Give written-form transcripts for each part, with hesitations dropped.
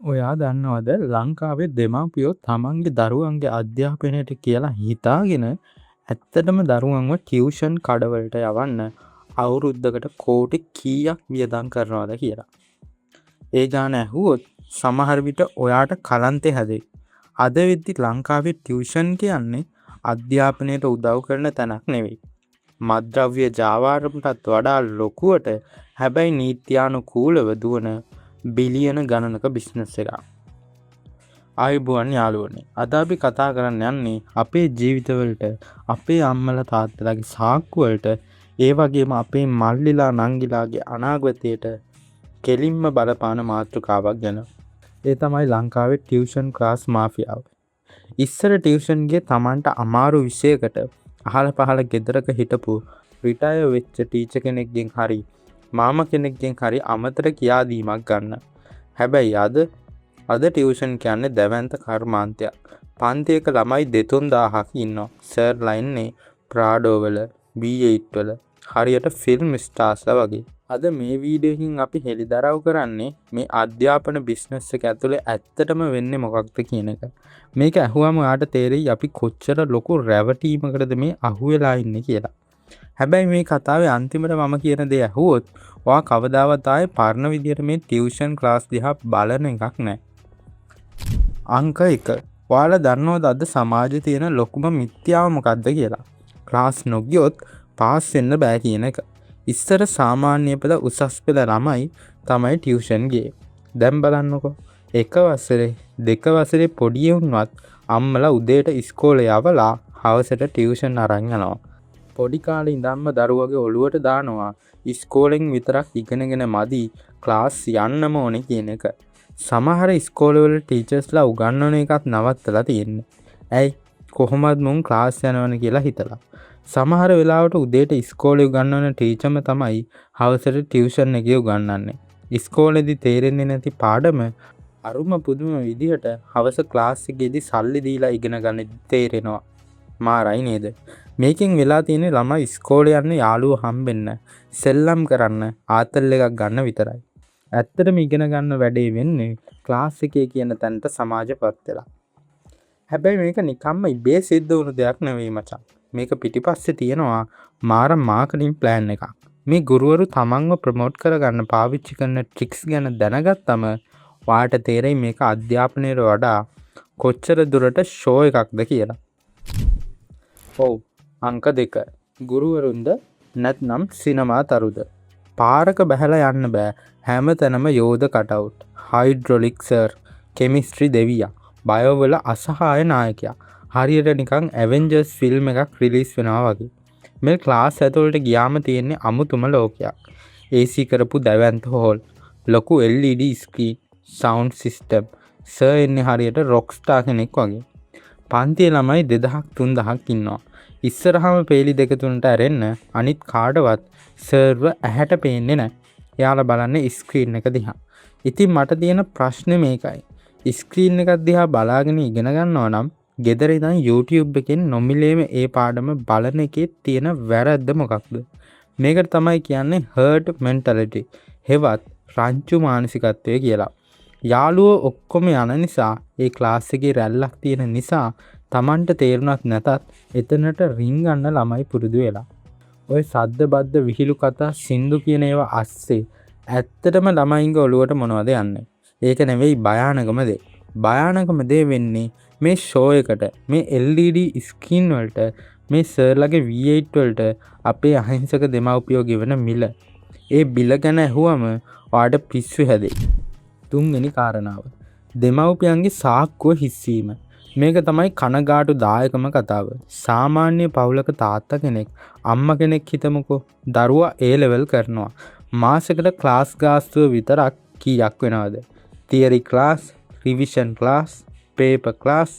ඔයා දන්නවද ලංකාවේ දෙමාපියෝ තමන්ගේ දරුවන්ගේ අධ්‍යාපනයට කියලා හිතාගෙන ඇත්තටම දරුවන්ව ටියුෂන් කඩවලට යවන්න අවුරුද්දකට කෝටි කීයක් වියදම් කරනවද කියලා. ඒ ගාන ඇහුවොත් සමහර විට ඔයාට කලන්තේ හැදෙයි. අද වෙද්දි ලංකාවේ ටියුෂන් කියන්නේ අධ්‍යාපනයට උදව් කරන තැනක් නෙවෙයි. මත්ද්‍රව්‍ය ජාවාරමටත් වඩා ලොකුවට හැබැයි නීත්‍යානුකූලව දුවන බිලියන ගණනක බිස්නස් එකක්. ආයුබෝවන් යාළුවනේ. අද අපි කතා කරන්න යන්නේ අපේ ජීවිතවලට, අපේ අම්මලා තාත්තලාගේ සාක්කුවලට, ඒ වගේම අපේ මල්ලිලා නංගිලාගේ අනාගතයට කෙලින්ම බලපාන මාතෘකාවක් ගැන. ඒ තමයි ලංකාවේ ටියුෂන් ක්ලාස් මාෆියාව. ඉස්සර ටියුෂන් ගියේ Tamanට අමාරු විෂයකට අහල පහල ගෙදරක හිටපු රිටයර් වෙච්ච ටීචර් කෙනෙක්ගෙන් හරි මාමා කෙනෙක්ගෙන් හරි අමතර කියා දීමක් ගන්න. හැබැයි අද ටියුෂන් කියන්නේ දැවැන්ත කර්මාන්තයක්. පන්තියක ළමයි 2-3000ක් ඉන්නවා. සර් ලයින්නේ ප්‍රාඩෝ වල B8 වල හරියට ෆිල්ම් ස්ටාර්ස්ලා වගේ. අද මේ වීඩියෝ එකකින් අපි හෙළිදරව් කරන්නේ මේ අධ්‍යාපන බිස්නස් එක ඇතුලේ ඇත්තටම වෙන්නේ මොකක්ද කියන එක. මේක ඇහුවම ඔයාට තේරෙයි අපි කොච්චර ලොකු රැවටීමකටද මේ අහුවෙලා ඉන්නේ කියලා. හැබැයි මේ කතාවේ අන්තිමට මම කියන දේ ඇහුවොත් ඔයා කවදාවත් ආයේ පරණ විදියට මේ ටියුෂන් ක්ලාස් දිහා බලන එකක් නැහැ. අංක 1. ඔයාලා දන්නවද අද සමාජයේ තියෙන ලොකුම මිත්‍යාව මොකක්ද කියලා? ක්ලාස් නොගියොත් පාස් වෙන්න බෑ කියන එක. ඉස්සර සාමාන්‍ය පෙළ උසස් පෙළ ළමයි තමයි ටියුෂන් ගියේ. දැන් බලන්නකෝ. එක වසරේ දෙක වසරේ පොඩි උන්වත් අම්මලා උදේට ඉස්කෝලේ යවලා හවසට ටියුෂන් අරන් යනවා. පොඩි කාලේ ඉඳන්ම දරුවගේ ඔළුවට දානවා ඉස්කෝලෙන් විතරක් ඉගෙනගෙන මදි ක්ලාස් යන්නම ඕනේ කියන එක. සමහර ඉස්කෝලවල ටීචර්ස්ලා උගන්වන එකත් නවත්තලා තියෙන්නේ. ඇයි? කොහොමද මුන් ක්ලාස් යනවන කියලා හිතලා. සමහර වෙලාවට උදේට ඉස්කෝලේ උගන්වන ටීචර්ම තමයි හවසට ටියුෂන් එකේ උගන්වන්නේ. ඉස්කෝලේදී තේරෙන්නේ නැති පාඩම අරුම පුදුම විදිහට හවස ක්ලාස් එකේදී සල්ලි දීලා ඉගෙන ගන්න තේරෙනවා. මාරයි නේද? මේකෙන් වෙලා තියෙන්නේ ළමයි ඉස්කෝලේ යන්න යාළුවෝ හම්බෙන්න, සෙල්ලම් කරන්න, ආතල් එකක් ගන්න විතරයි. ඇත්තටම ඉගෙන ගන්න වැඩේ වෙන්නේ ක්ලාස් එකේ කියන තැනට සමාජපත් වෙලා. හැබැයි මේක නිකම්ම ඉබේ සිද්ධ වුණු දෙයක් නෙවෙයි මචං. මේක පිටිපස්සේ තියෙනවා මාර මාකටිං ප්ලෑන් එකක්. මේ ගුරුවරු තමන්ව ප්‍රොමෝට් කරගන්න පාවිච්චි කරන ට්‍රික්ස් ගැන දැනගත්තම ඔයාට තේරෙයි මේක අධ්‍යාපනයට වඩා කොච්චර දුරට ෂෝ එකක්ද කියලා. ඔව්. අංක 2. ගුරුවරුන්ද නැත්නම් සිනමා තරුද? පාරක බැහැලා යන්න බෑ. හැම තැනම යෝධ කටවුට්. හයිඩ්‍රොලික් සර්, කෙමිස්ට්‍රි දෙවියා, බයෝ වල අසහාය නායකයා. හරියට නිකන් ඇවෙන්ජර්ස් ෆිල්ම් එකක් රිලීස් වෙනවා වගේ. මේ ක්ලාස් ඇතුළට ගියාම තියෙන්නේ අමුතුම ලෝකයක්. AC කරපු දැවැන්ත හෝල්, ලොකු LED screen, sound system. Sir එන්නේ හරියට රොක් ස්ටාර් කෙනෙක් වගේ. පන්තියේ ළමයි 2000-3000ක් ඉන්නවා. ඉස්සරහම පේලි 2-3ට ඇරෙන්න අනිත් කාටවත් සර්ව ඇහැට පේන්නේ නැහැ. එයාලා බලන්නේ ස්ක්‍රීන් එක දිහා. ඉතින් මට තියෙන ප්‍රශ්නේ මේකයි. ස්ක්‍රීන් එක දිහා බලාගෙන ඉගෙන ගන්නවා නම් ගෙදර ඉඳන් YouTube එකෙන් නොමිලේම ඒ පාඩම බලන එකේ තියෙන වැරද්ද මොකක්ද? මේකට තමයි කියන්නේ හර්ට් මෙන්ටැලිටි. හෙවත් රංචු මානසිකත්වය කියලා. යාළුවෝ ඔක්කොම යන නිසා ඒ ක්ලාස් එකේ රැල්ලක් තියෙන නිසා Tamanට තේරුණත් නැතත් එතනට රින් ගන්න ළමයි පුරුදු වෙලා. ඔය සද්ද බද්ද විහිළු කතා සින්දු කියන ඒවා අස්සේ ඇත්තටම ළමයින්ගේ ඔළුවට මොනවද යන්නේ? ඒක නෙවෙයි භයානකම දේ. භයානකම දේ වෙන්නේ මේ ෂෝ එකට, මේ LED ස්ක්‍රීන් වලට, මේ සර්ලගේ V8 වලට අපේ අහිංසක දෙමව්පියෝ ගෙවන මිල. ඒ බිල ගැන ඇහුවම ඔයාට පිස්සු හැදෙයි. 3 වෙනි කාරණාව. දෙමව්පියන්ගේ සාක්කුව හිස්වීම. මේක තමයි කනගාටු දායකම කතාව. සාමාන්‍ය පවුලක තාත්තා කෙනෙක්, අම්මා කෙනෙක් හිතමුකෝ දරුවා A level කරනවා. මාසෙකට ක්ලාස් ගාස්තුව විතරක් කීයක් වෙනවද? Theory class, revision class, paper class,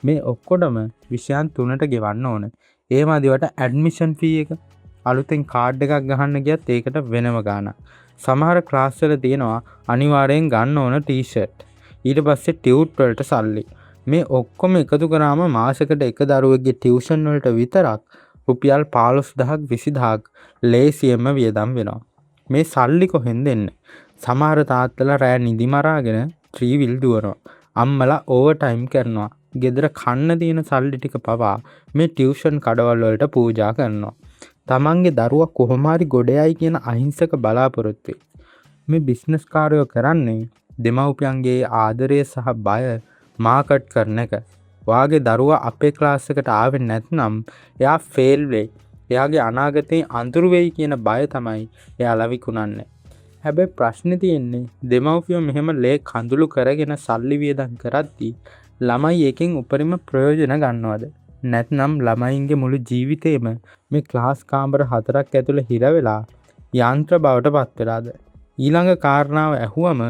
මේ ඔක්කොටම විෂයන් 3ට ගෙවන්න ඕන. ඒ මදිවට ඇඩ්මිෂන් ෆී එක, අලුතෙන් කාඩ් එකක් ගහන්න ගියත් ඒකට වෙනම ගාණක්. සමහර ක්ලාස් වල තියෙනවා අනිවාර්යෙන් ගන්න ඕන ටී-ෂර්ට්. ඊට පස්සේ ටියුට් වලට සල්ලි. මේ ඔක්කොම එකතු කරාම මාසෙකට එක දරුවෙක්ගේ ටියුෂන් වලට විතරක් රුපියල් 15000ක් 20000ක් ලේසියෙන්ම වියදම් වෙනවා. මේ සල්ලි කොහෙන්ද එන්නේ? සමහර තාත්තලා රෑ නිදි මරාගෙන ත්‍රීවිල් දුවනවා. අම්මලා ඕවර් ටයිම් කරනවා. ගෙදර කන්න තියෙන සල්ලි ටික පවා මේ ටියුෂන් කඩවල් වලට පූජා කරනවා. තමන්ගේ දරුවා කොහොම හරි ගොඩයයි කියන අහිංසක බලාපොරොත්තුයි. මේ බිස්නස් කාර්යෝ කරන්නේ දෙමව්පියන්ගේ ආදරය සහ බය මාකට් කරන එක. ඔයාගේ දරුවා අපේ ක්ලාස් එකට ආවේ නැත්නම් එයා ෆේල් වෙයි. එයාගේ අනාගතේ අඳුරු වෙයි කියන බය තමයි එයාලා විකුණන්නේ. හැබැයි ප්‍රශ්නේ තියෙන්නේ දෙමව්පියෝ මෙහෙම ලේ කඳුළු කරගෙන සල්ලි වියදම් කරද්දී ළමයි එකෙන් උපරිම ප්‍රයෝජන ගන්නවද? නැත්නම් ළමයින්ගේ මුළු ජීවිතේම මේ ක්ලාස් කාමර 4ක් ඇතුළේ හිර වෙලා යන්ත්‍ර බවට පත් වෙලාද? ඊළඟ කාරණාව ඇහුවම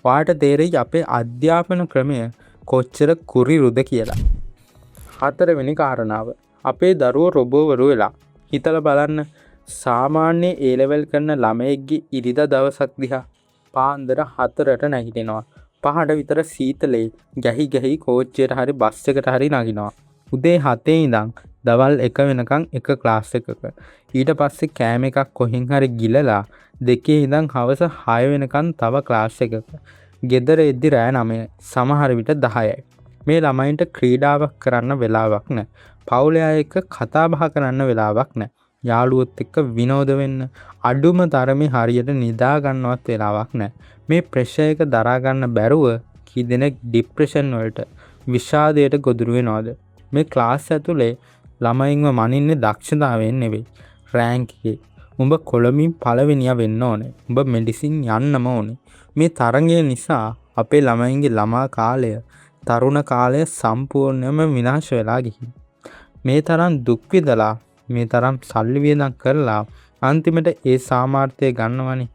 ඔයාට තේරෙයි අපේ අධ්‍යාපන ක්‍රමය කොච්චර කුරිරුද කියලා. 4 වෙනි කාරණාව අපේ දරුවෝ රොබෝවරු වෙලා. හිතලා බලන්න සාමාන්‍ය A level කරන ළමයෙක්ගේ ඉරිදා දවසක් දිහා පාන්දර 4ට නැගිටිනවා. 5ට විතර සීතලේ ගැහි කෝච්චියට හරි බස් එකට හරි නගිනවා. උදේ 7 ඉඳන් දවල් 1 වෙනකන් එක ක්ලාස් එකක. ඊට පස්සේ කෑම එකක් කොහෙන් හරි ගිලලා 2 ඉඳන් හවස 6 වෙනකන් තව ක්ලාස් එකක. ගෙදර එද්දි රෑ 9 සමහර විට 10යි. මේ ළමයින්ට ක්‍රීඩාවක් කරන්න වෙලාවක් නැහැ. පවුලේ අය එක්ක කතා බහ කරන්න වෙලාවක් නැහැ. යාළුවොත් එක්ක විනෝද වෙන්න අඩුම තරමේ හරියට නිදා ගන්නවත් වෙලාවක් නැහැ. මේ ප්‍රෙෂර් එක දරා ගන්න බැරුව කී දෙනෙක් ડિප්‍රෙෂන් වලට විෂාදයට ගොදුරු වෙනවද? මේ ක්ලාස් ඇතුලේ ළමයින්ව මනින්නේ දක්ෂතාවයෙන් නෙවෙයි. රෑන්ක් එකේ. උඹ කොළමින් පළවෙනියා වෙන්න ඕනේ. උඹ මෙඩිසින් යන්නම ඕනේ. මේ තරඟය නිසා අපේ ළමයින්ගේ ළමා කාලය, තරුණ කාලය සම්පූර්ණයෙන්ම විනාශ වෙලා ගිහින්. මේ තරම් දුක් විඳලා මේ තරම් සල්ලි වියදම් කරලා අන්තිමට ඒ සාමාර්ථය ගන්නවනේ.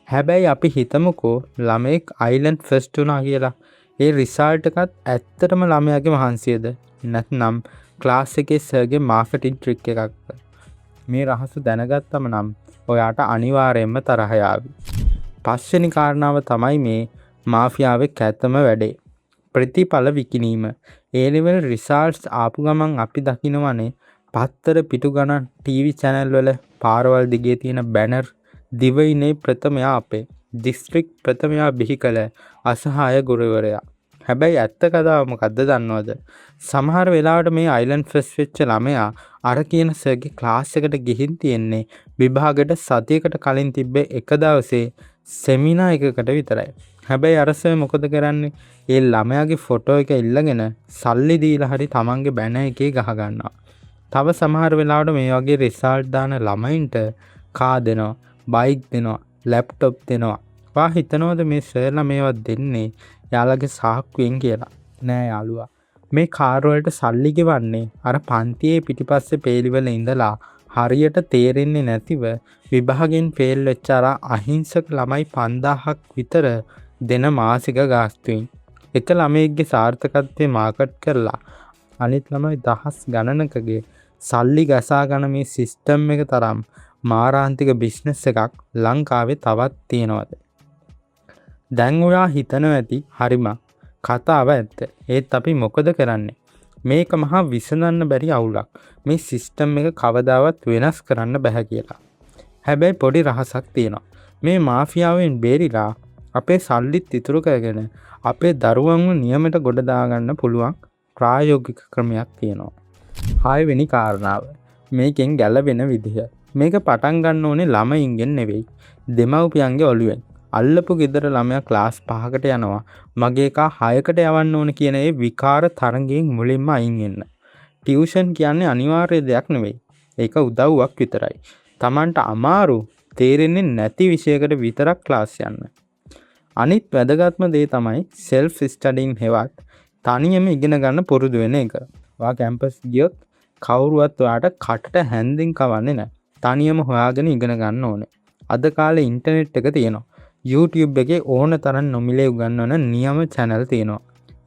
හැබැයි අපි හිතමුකෝ ළමෙක් අයිලන්ඩ් ෆස්ට් වුණා කියලා. ඒ රිසල්ට් එකත් ඇත්තටම ළමයාගේ මහන්සියද? නැත්නම් ක්ලාස් එකේ සර්ගේ මාකටිං ට්‍රික් එකක්ද? මේ රහස දැනගත්තම නම් ඔයාට අනිවාර්යයෙන්ම තරහ යාවි. 5 වෙනි කාරණාව තමයි මේ මාෆියාවේ කැතම වැඩේ. ප්‍රතිඵල විකිණීම. A level results ආපු ගමන් අපි දකිනවනේ පත්තර පිටු ගණන් ටීවී channel වල පාරවල් දිගේ තියෙන බැනර් දිවයිනේ ප්‍රථමයා අපේ දිස්ත්‍රික් ප්‍රථමයා බිහි කළ අසහාය ගුරුවරයා. හැබැයි ඇත්ත කතාව මොකද්ද දන්නවද? සමහර වෙලාවට මේ අයිලන්ඩ් ෆස්ට් වෙච්ච ළමයා අර කියන සර්ගේ ක්ලාස් එකට ගිහින් තියෙන්නේ විභාගෙට සතියකට කලින් තිබ්බේ එක දවසේ සෙමිනා එකකට විතරයි. හැබැයි අර සර් මොකද කරන්නේ? ඒ ළමයාගේ ෆොටෝ එක ඉල්ලගෙන සල්ලි දීලා හරි තමන්ගේ බැනර් එකේ ගහ ගන්නවා. තව සමහර වෙලාවට මේ වගේ රිසල්ට් දාන ළමයින්ට කා දෙනවා, බයික් දෙනවා, ලැප්ටොප් දෙනවා. වා හිතනවද මේ සර්ලා මේවා දෙන්නේ යාළගේ සාක්කුවෙන් කියලා? නෑ යාළුවා. මේ කාර් වලට සල්ලි ගෙවන්නේ අර පන්තියේ පිටිපස්සේ පේලිවල ඉඳලා හරියට තේරෙන්නේ නැතිව විභාගෙන් ෆේල් වෙච්ච අර අහිංසක ළමයි 5000ක් විතර දෙන මාසික ගාස්තුවෙන්. එක ළමයෙක්ගේ සාර්ථකත්වය මාකට් කරලා අනිත් ළමයි දහස් ගණනකගේ සල්ලි ගසා ගන්න මේ සිස්ටම් එක තරම් මාරාන්තික බිස්නස් එකක් ලංකාවේ තවත් තියෙනවද? දැන් ඔයා හිතනවා ඇති හරිම කතාව ඇත්ත. ඒත් අපි මොකද කරන්නේ? මේක මහා විසඳන්න බැරි අවුලක්. මේ සිස්ටම් එක කවදාවත් වෙනස් කරන්න බෑ කියලා. හැබැයි පොඩි රහසක් තියෙනවා. මේ මාෆියාවෙන් බේරිලා අපේ සල්ලිත් ඉතුරු කරගෙන අපේ දරුවන්ව නියමයට ගොඩ දාගන්න පුළුවන් ප්‍රායෝගික ක්‍රමයක් තියෙනවා. 6 වෙනි කාරණාව. මේකෙන් ගැලවෙන විදිහ. මේක පටන් ගන්න ඕනේ ළමයින්ගෙන් නෙවෙයි. දෙමව්පියන්ගේ ඔළුවෙන්. අල්ලපු ගෙදර ළමයා ක්ලාස් 5කට යනවා. මගේ එකා 6කට යවන්න ඕන කියන ඒ විකාර තරඟයෙන් මුලින්ම අයින් වෙන්න. ටියුෂන් කියන්නේ අනිවාර්ය දෙයක් නෙවෙයි. ඒක උදව්වක් විතරයි. Tamanට අමාරු තේරෙන්නේ නැති විෂයකට විතරක් ක්ලාස් යන්න. අනිත් වැදගත්ම දේ තමයි self studying හෙවත් තනියම ඉගෙන ගන්න පුරුදු වෙන එක. ඔයා කැම්පස් ගියොත් කවුරුවත් ඔයාට කටට හැන්දින් කවන්නේ නැහැ. තනියම හොයාගෙන ඉගෙන ගන්න ඕනේ. අද කාලේ ඉන්ටර්නෙට් එක තියෙනවා. YouTube එකේ ඕන තරම් නොමිලේ උගන්වන නියම channel තියෙනවා.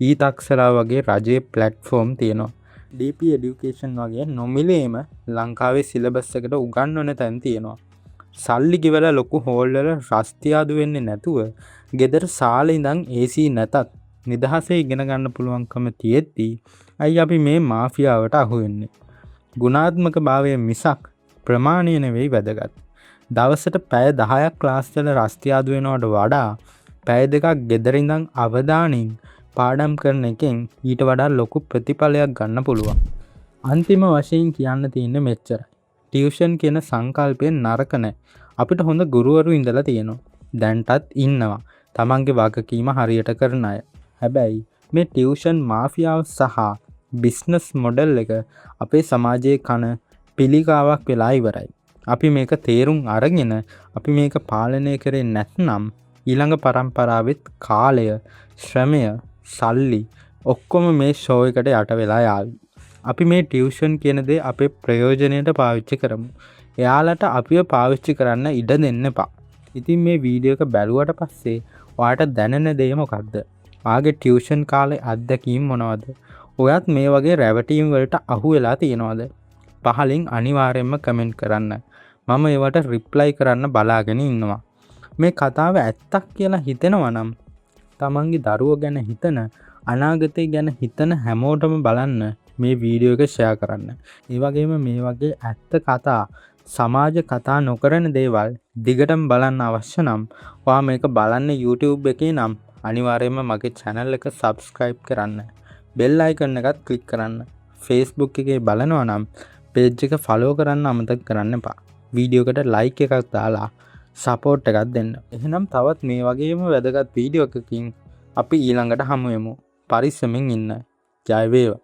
ඊතක්සලා වගේ රජයේ platform තියෙනවා. DP education වගේ නොමිලේම ලංකාවේ syllabus එකට උගන්වන තැන් තියෙනවා. සල්ලි ගෙවලා ලොකු හෝල් වල රස්තියාදු වෙන්නේ නැතුව ගෙදර සාලේ ඉඳන් AC නැතත් නිදහසේ ඉගෙන ගන්න පුළුවන්කම තියෙද්දි අයි අපි මේ මාෆියාවට අහු වෙන්නේ. ගුණාත්මක භාවය මිසක් ප්‍රමාණීය නෙවෙයි වැදගත්. දවසට පැය 10ක් ක්ලාස් වල රස්තියාදු වෙනවට වඩා පැය දෙකක් ගෙදරින්දන් අවධානයෙන් පාඩම් කරන එකෙන් ඊට වඩා ලොකු ප්‍රතිඵලයක් ගන්න පුළුවන්. අන්තිම වශයෙන් කියන්න තියෙන්නේ මෙච්චරයි. ටියුෂන් කියන සංකල්පය නරක නෑ. අපිට හොඳ ගුරුවරු ඉඳලා තියෙනවා. දැන්ටත් ඉන්නවා. තමන්ගේ වගකීම හරියට කරන අය. හැබැයි මේ ටියුෂන් මාෆියාව සහ බිස්නස් මොඩල් එක අපේ සමාජයේ කන පිළිකාවක් වෙලා ඉවරයි. අපි මේක තේරුම් අරගෙන අපි මේක පාලනය කරේ නැත්නම් ඊළඟ පරම්පරාවෙත් කාලය, ශ්‍රමය, සල්ලි ඔක්කොම මේ ෂෝ එකට යට වෙලා යාවි. අපි මේ ටියුෂන් කියන දේ අපේ ප්‍රයෝජනයට පාවිච්චි කරමු. එයාලට අපිව පාවිච්චි කරන්න ඉඩ දෙන්න එපා. ඉතින් මේ වීඩියෝ එක බැලුවට පස්සේ ඔයාට දැනෙන දේ මොකක්ද? ඔයාගේ ටියුෂන් කාලේ අත්දැකීම් මොනවද? ඔයත් මේ වගේ රැවටීම් වලට අහු වෙලා තියෙනවද? පහලින් අනිවාර්යයෙන්ම කමෙන්ට් කරන්න. මම ඒවට රිප්ලයි කරන්න බලාගෙන ඉන්නවා. මේ කතාව ඇත්තක් කියලා හිතෙනවා නම් තමන්ගේ දරුවෝ ගැන හිතන, අනාගතය ගැන හිතන හැමෝටම බලන්න මේ වීඩියෝ එක ෂෙයා කරන්න. ඒ වගේම මේ වගේ ඇත්ත කතා, සමාජ කතා නොකරන දේවල් දිගටම බලන්න අවශ්‍ය නම් ඔයා මේක බලන්න YouTube එකේ නම් අනිවාර්යයෙන්ම මගේ channel එක subscribe කරන්න. bell icon එකත් click කරන්න. Facebook එකේ බලනවා නම් page එක follow කරන්න අමතක කරන්න එපා. වීඩියෝ එකට like එකක් දාලා support එකක් දෙන්න. එහෙනම් තවත් මේ වගේම වැදගත් වීඩියෝ එකකින් අපි ඊළඟට හමු වෙමු. පරිස්සමින් ඉන්න. ජය වේවා.